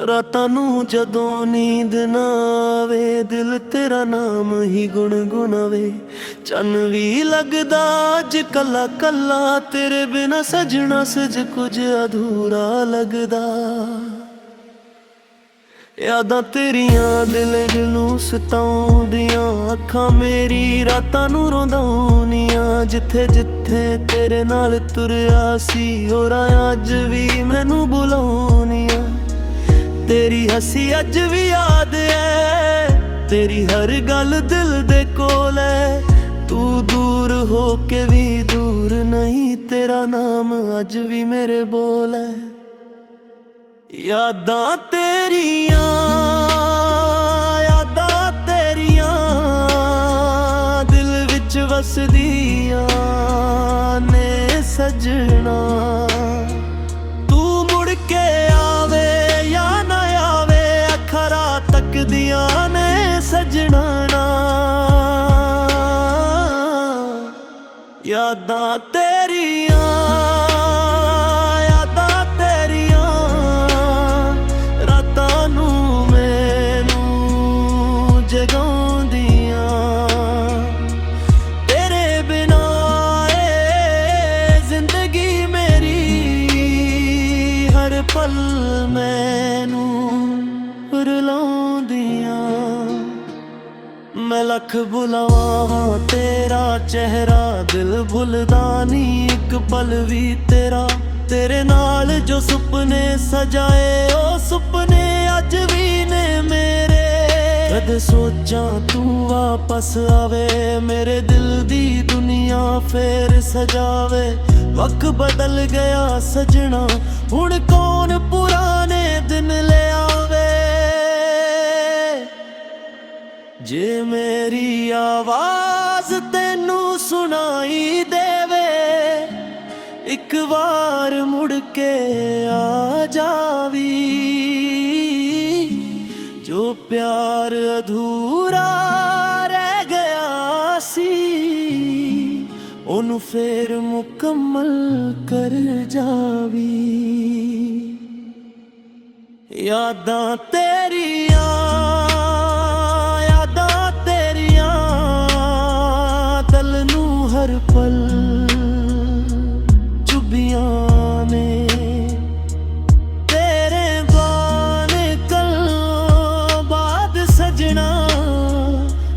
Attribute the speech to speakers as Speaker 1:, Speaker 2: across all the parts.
Speaker 1: ਰਾਤਾਂ ਨੂੰ ਜਦੋਂ ਨੀਂਦ ਨਾ ਆਵੇ, ਦਿਲ ਤੇਰਾ ਨਾਮ ਹੀ ਗੁਣਗੁਣਾਵੇ। ਚੰਨ ਵੀ ਲੱਗਦਾ ਅੱਜ ਕੱਲਾ ਕੱਲਾ, ਤੇਰੇ ਬਿਨਾ ਸਜਣਾ ਸਜ ਕੁਝ ਅਧੂਰਾ ਲੱਗਦਾ। ਯਾਦਾਂ ਤੇਰੀਆਂ ਦਿਲ ਨੂੰ ਸਤਾਉਂਦੀਆਂ, ਅੱਖਾਂ ਮੇਰੀ ਰਾਤਾਂ ਨੂੰ ਰੋਂਦਾਉਣੀਆਂ। ਜਿੱਥੇ ਜਿੱਥੇ ਤੇਰੇ ਨਾਲ ਤੁਰਿਆ ਸੀ, ਉਹ ਰਾਹਾਂ ਅੱਜ ਵੀ ਮੈਨੂੰ ਬੁਲਾਉਣੀਆਂ। ਤੇਰੀ ਹੱਸੀ ਅੱਜ ਵੀ ਯਾਦ ਐ, ਤੇਰੀ ਹਰ ਗੱਲ ਦਿਲ ਦੇ ਕੋਲ ਐ। ਤੂੰ ਦੂਰ ਹੋ ਕੇ ਵੀ ਦੂਰ ਨਹੀਂ, ਤੇਰਾ ਨਾਮ ਅੱਜ ਵੀ ਮੇਰੇ ਬੋਲ ਐ। ਯਾਦਾਂ ਤੇਰੀਆਂ, ਯਾਦਾਂ ਤੇਰੀਆਂ ਦਿਲ ਵਿੱਚ ਵਸਦੀਆਂ ਨੇ ਸਜਣਾ। ਤੂੰ ਮੁੜ ਕੇ ਆਵੇ ਜਾਂ ਨਾ ਆਵੇ, ਅੱਖਾਂ ਰਾਤ ਤੱਕਦੀਆਂ ਨੇ ਸਜਣਾ ਨਾ। ਯਾਦਾਂ ਤੇਰੀਆਂ, ਤੇਰੇ ਬਿਨਾ ਏ ਜ਼ਿੰਦਗੀ ਮੇਰੀ, ਹਰ ਪਲ ਮੈਨੂੰ ਰੁਲਾਉਂਦੀਆਂ। ਮੈਂ ਲੱਖ ਬੁਲਾਵਾਂ ਤੇਰਾ ਚਿਹਰਾ, ਦਿਲ ਭੁੱਲਦਾ ਨਹੀਂ ਇੱਕ ਪਲ ਵੀ ਤੇਰਾ। ਤੇਰੇ ਨਾਲ ਜੋ ਸੁਪਨੇ ਸਜਾਏ, ਉਹ ਸੁਪਨੇ ਅੱਜ ਵੀ ਨੇ ਮੇਰੇ। ਕਦ ਸੋਚਾਂ ਤੂੰ ਵਾਪਸ ਆਵੇ, ਮੇਰੇ ਦਿਲ ਦੀ ਦੁਨੀਆ ਫੇਰ ਸਜਾਵੇ। ਵਕਤ ਬਦਲ ਗਿਆ ਸਜਣਾ, ਹੁਣ ਕੌਣ ਪੁਰਾਣੇ ਦਿਨ ਲਿਆਵੇ। ਜੇ ਮੇਰੀ ਆਵਾਜ਼ ਤੈਨੂੰ ਸੁਣਾਈ ਦੇਵੇ, ਇੱਕ ਵਾਰ ਮੁੜ ਕੇ ਆ ਜਾਵੀ। ਜੋ ਪਿਆਰ ਅਧੂਰਾ ਰਹਿ ਗਿਆ ਸੀ, ਉਹਨੂੰ ਫੇਰ ਮੁਕੰਮਲ ਕਰ ਜਾਵੀ। ਯਾਦਾਂ ਤੇਰੀਆਂ, ਯਾਦਾਂ ਤੇਰੀਆਂ ਦਿਲ ਨੂੰ ਹਰ ਪਲ ਚੁਭੀਆਂ ਨੇ।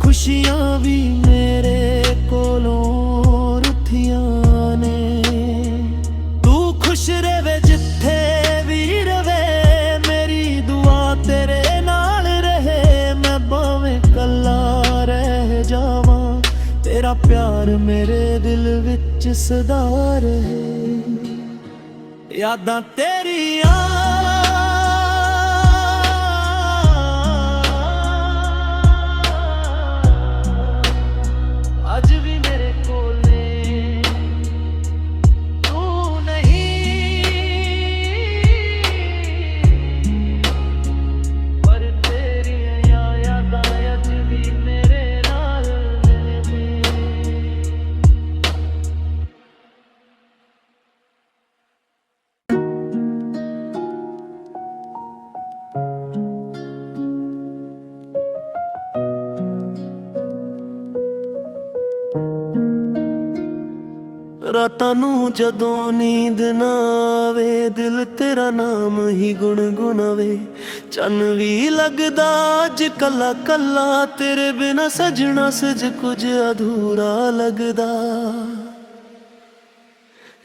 Speaker 1: ਖੁਸ਼ੀਆਂ ਵੀ ਮੇਰੇ ਕੋਲੋਂ ਰੁੱਠੀਆਂ ਨੇ। ਤੂੰ ਖੁਸ਼ ਰਵੇ ਜਿੱਥੇ ਵੀ ਰਵੇ, ਮੇਰੀ ਦੁਆ ਤੇਰੇ ਨਾਲ ਰਹੇ। ਮੈਂ ਭਾਵੇਂ ਕੱਲਾ ਰਹਿ ਜਾਵਾਂ, ਤੇਰਾ ਪਿਆਰ ਮੇਰੇ ਦਿਲ ਵਿੱਚ ਸਦਾ ਰਹੇ। ਯਾਦਾਂ ਤੇਰੀਆਂ, ਅੱਜ ਵੀ ਮੇਰੇ ਕੋਲ ਨੇ। ਤੂੰ ਨਹੀਂ ਪਰ ਤੇਰੀਆਂ ਯਾਦਾਂ ਅੱਜ ਵੀ ਮੇਰੇ ਨਾਲ ਨੇ। ਰਾਤਾਂ ਨੂੰ ਜਦੋਂ ਨੀਂਦ ਨਾ ਆਵੇ, ਦਿਲ ਤੇਰਾ ਨਾਮ ਹੀ ਗੁਣਗੁਣਾਵੇ। ਚੰਨ ਵੀ ਲੱਗਦਾ ਅੱਜ ਕੱਲਾ ਕੱਲਾ, ਤੇਰੇ ਬਿਨਾ ਸਜਣਾ ਸਜ ਕੁਝ ਅਧੂਰਾ ਲੱਗਦਾ।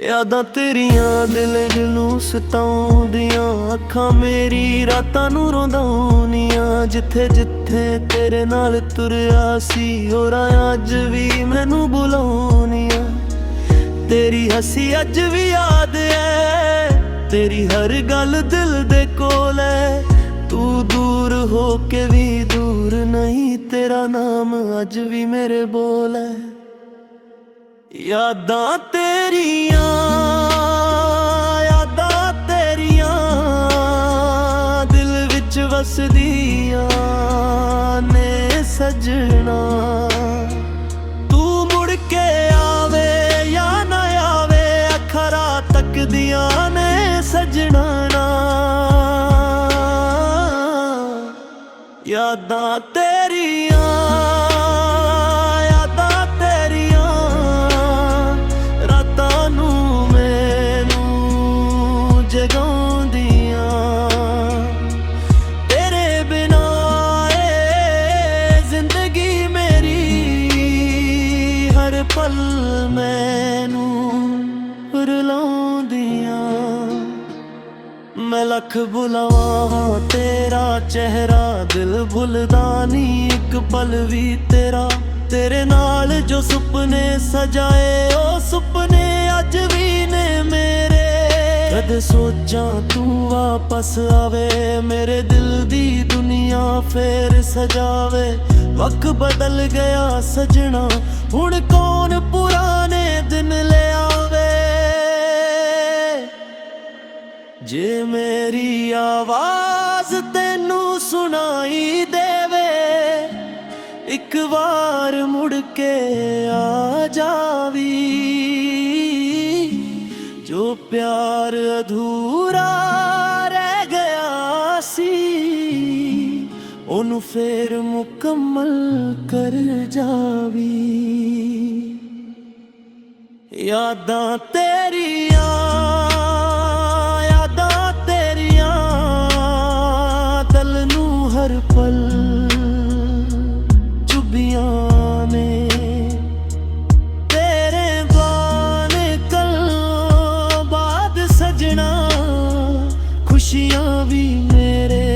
Speaker 1: ਯਾਦਾਂ ਤੇਰੀਆਂ ਦਿਲ ਨੂੰ ਸਤਾਉਂਦੀਆਂ, ਅੱਖਾਂ ਮੇਰੀ ਰਾਤਾਂ ਨੂੰ ਰੋਂਦਾਉਣੀਆਂ। ਜਿੱਥੇ ਜਿੱਥੇ ਤੇਰੇ ਨਾਲ ਤੁਰਿਆ ਸੀ, ਉਹ ਰਾਹਾਂ ਅੱਜ ਵੀ ਮੈਨੂੰ ਬੁਲਾਉਣੀਆਂ। ਤੇਰੀ ਹੱਸੀ ਅੱਜ ਵੀ ਯਾਦ ਐ, ਤੇਰੀ ਹਰ ਗੱਲ ਦਿਲ ਦੇ ਕੋਲ ਐ। ਤੂੰ ਦੂਰ ਹੋ ਕੇ ਵੀ ਦੂਰ ਨਹੀਂ, ਤੇਰਾ ਨਾਮ ਅੱਜ ਵੀ ਮੇਰੇ ਬੋਲ ਐ। ਯਾਦਾਂ ਤੇਰੀਆਂ, ਯਾਦਾਂ ਤੇਰੀਆਂ ਦਿਲ ਵਿੱਚ ਵਸਦੀਆਂ ਨੇ ਸਜਣਾ। ਤੂੰ ਮੁੜ ਕੇ ਆਵੇ ਜਾਂ ਨਾ ਆਵੇ, ਅੱਖਾਂ ਰਾਤ ਤੱਕਦੀਆਂ ਨੇ ਸਜਣਾ ਨਾ। ਯਾਦਾਂ ਤੇਰੀਆਂ ਰਾਤਾਂ ਨੂੰ ਮੈਨੂੰ ਜਗਾਉਂਦੀਆਂ। ਤੇਰੇ ਬਿਨਾਂ ਏ ਜ਼ਿੰਦਗੀ ਮੇਰੀ ਹਰ ਪਲ ਮੈਨੂੰ ਰੁਲਾਉਂਦੀਆਂ। ਮੈਂ ਲੱਖ ਬੁਲਾਵਾਂ ਤੇਰਾ ਚਿਹਰਾ ਦਿਲ ਭੁੱਲਦਾ ਨੀ ਇੱਕ ਪਲ ਵੀ ਤੇਰਾ। ਤੇਰੇ ਨਾਲ ਜੋ ਸੁਪਨੇ ਸਜਾਏ ਉਹ ਸੁਪਨੇ ਅੱਜ ਵੀ ਨੇ ਮੇਰੇ। ਕਦ ਸੋਚਾਂ ਤੂੰ ਵਾਪਸ ਆਵੇ ਮੇਰੇ ਦਿਲ ਦੀ ਦੁਨੀਆ ਫੇਰ ਸਜਾਵੇ। ਵਕਤ ਬਦਲ ਗਿਆ ਸਜਣਾ ਹੁਣ ਕੌਣ ਪੁਰਾਣੇ ਦਿਨ ਲਿਆਵੇ। ਜੇ ਮੇਰੀ ਆਵਾਜ਼ ਤੈਨੂੰ ਸੁਣਾਈ ਦੇਵੇ ਇੱਕ ਵਾਰ ਮੁੜ ਕੇ ਆ ਜਾਵੀ। ਜੋ ਪਿਆਰ ਅਧੂਰਾ ਰਹਿ ਗਿਆ ਸੀ ਉਹਨੂੰ ਫੇਰ ਮੁਕੰਮਲ ਕਰ ਜਾਵੀ। ਯਾਦਾਂ ਤੇਰੀਆਂ ਦਿਲ ਨੂੰ ਹਰ ਪਲ ਚੁਭੀਆਂ ਨੇ। ਤੇਰੇ ਬਾਣੇ ਕੱਲ ਬਾਅਦ ਸਜਣਾ ਖੁਸ਼ੀਆਂ ਵੀ ਮੇਰੇ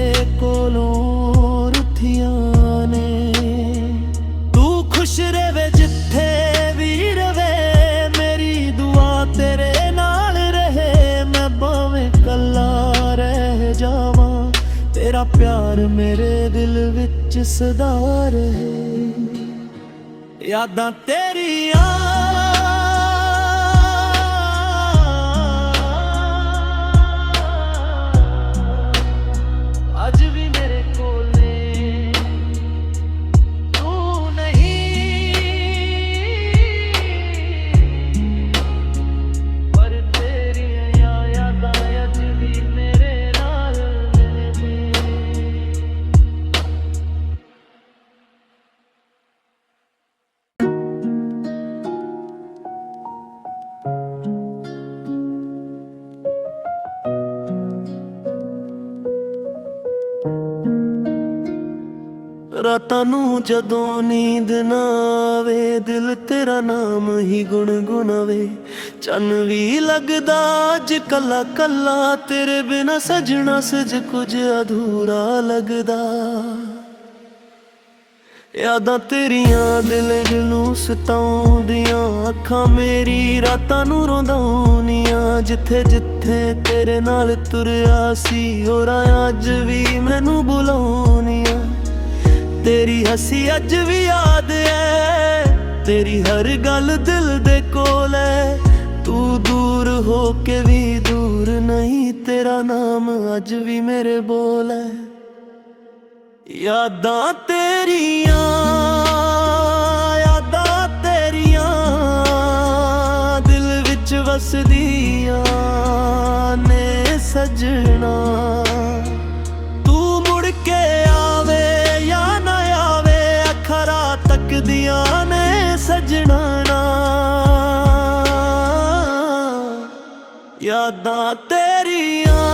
Speaker 1: ਕੋਲੋਂ ਰੁੱਠੀਆਂ ਨੇ। ਤੂੰ ਖੁਸ਼ ਰਵੇ ਜਿੱਥੇ ਵੀ ਰਵੇ ਮੇਰੀ ਦੁਆ ਤੇਰੇ ਨਾਲ ਰਹੇ। ਮੈਂ ਭਾਵੇਂ ਕੱਲਾ ਰਹਿ ਜਾਵਾਂ ਤੇਰਾ ਪਿਆਰ ਮੇਰੇ ਦਿਲ ਵਿੱਚ ਸਦਾ ਰਹੇ। ਯਾਦਾਂ ਤੇਰੀਆਂ ਅੱਜ ਵੀ ਮੇਰੇ ਕੋਲ ਨੇ। ਤੂੰ ਨਹੀਂ ਪਰ ਤੇਰੀਆਂ ਯਾਦਾਂ ਅੱਜ ਵੀ ਮੇਰੇ ਨਾਲ ਨੇ। ਰਾਤਾਂ ਨੂੰ ਜਦੋਂ ਨੀਂਦ ਨਾ ਆਵੇ ਦਿਲ ਤੇਰਾ ਨਾਮ ਹੀ ਗੁਣਗੁਣਾਵੇ। ਚੰਨ ਵੀ ਲੱਗਦਾ ਅੱਜ ਕੱਲਾ ਕੱਲਾ ਤੇਰੇ ਬਿਨਾ ਸਜਣਾ ਸਜ ਕੁਝ ਅਧੂਰਾ ਲੱਗਦਾ। ਯਾਦਾਂ ਤੇਰੀਆਂ ਦਿਲ ਨੂੰ ਸਤਾਉਂਦੀਆਂ ਅੱਖਾਂ ਮੇਰੀ ਰਾਤਾਂ ਨੂੰ ਰੋਂਦਾਉਂਦੀਆਂ। ਜਿੱਥੇ ਜਿੱਥੇ ਤੇਰੇ ਨਾਲ ਤੁਰਿਆ ਸੀ ਉਹ ਰਾਹਾਂ ਅੱਜ ਵੀ ਮੈਨੂੰ ਬੁਲਾਉਂਦੀਆਂ। ਤੇਰੀ ਹੱਸੀ ਅੱਜ ਵੀ ਯਾਦ ਐ ਤੇਰੀ ਹਰ ਗੱਲ ਦਿਲ ਦੇ ਕੋਲ ਐ। ਤੂੰ ਦੂਰ ਹੋ ਕੇ ਵੀ ਦੂਰ ਨਹੀਂ ਤੇਰਾ ਨਾਮ ਅੱਜ ਵੀ ਮੇਰੇ ਬੋਲ ਐ। ਯਾਦਾਂ ਤੇਰੀਆਂ ਦਿਲ ਵਿੱਚ ਵਸਦੀਆਂ ਨੇ ਸਜਣਾ। ਤੂੰ ਮੁੜ ਕੇ ਆਵੇ ਜਾਂ ਨਾ ਆਵੇ ਅੱਖਰਾਂ ਤੱਕਦੀਆਂ ਨੇ ਸਜਣਾ ਨਾ। ਯਾਦਾਂ ਤੇਰੀਆਂ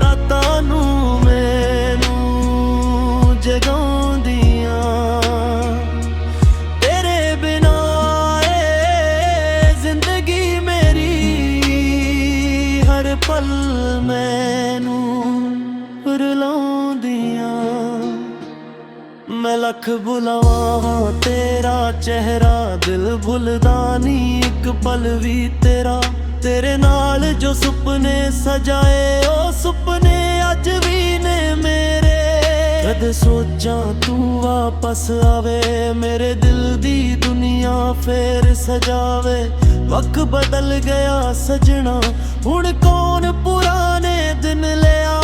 Speaker 1: ਰਾਤਾਂ ਨੂੰ ਮੈਨੂੰ ਜਗਾਉਂਦੀਆਂ। ਤੇਰੇ ਬਿਨਾਂ ਏ ਜ਼ਿੰਦਗੀ ਮੇਰੀ ਹਰ ਪਲ ਮੈਨੂੰ ਰੁਲਾਉਂਦੀਆਂ। ਮੈਂ ਲੱਖ ਬੁਲਾਵਾਂ ਤੇਰਾ ਚਿਹਰਾ ਦਿਲ ਭੁੱਲਦਾ ਨੀ ਇੱਕ ਪਲ ਵੀ ਤੇਰਾ। ਤੇਰੇ ਨਾਲ ਜੋ ਸੁਪਨੇ ਸਜਾਏ ਉਹ ਸੁਪਨੇ ਅੱਜ ਵੀ ਨੇ ਮੇਰੇ। ਕਦ ਸੋਚਾਂ ਤੂੰ ਵਾਪਸ ਆਵੇ ਮੇਰੇ ਦਿਲ ਦੀ ਦੁਨੀਆ ਫੇਰ ਸਜਾਵੇ। ਵਕਤ ਬਦਲ ਗਿਆ ਸਜਣਾ ਹੁਣ ਕੌਣ ਪੁਰਾਣੇ ਦਿਨ ਲਿਆ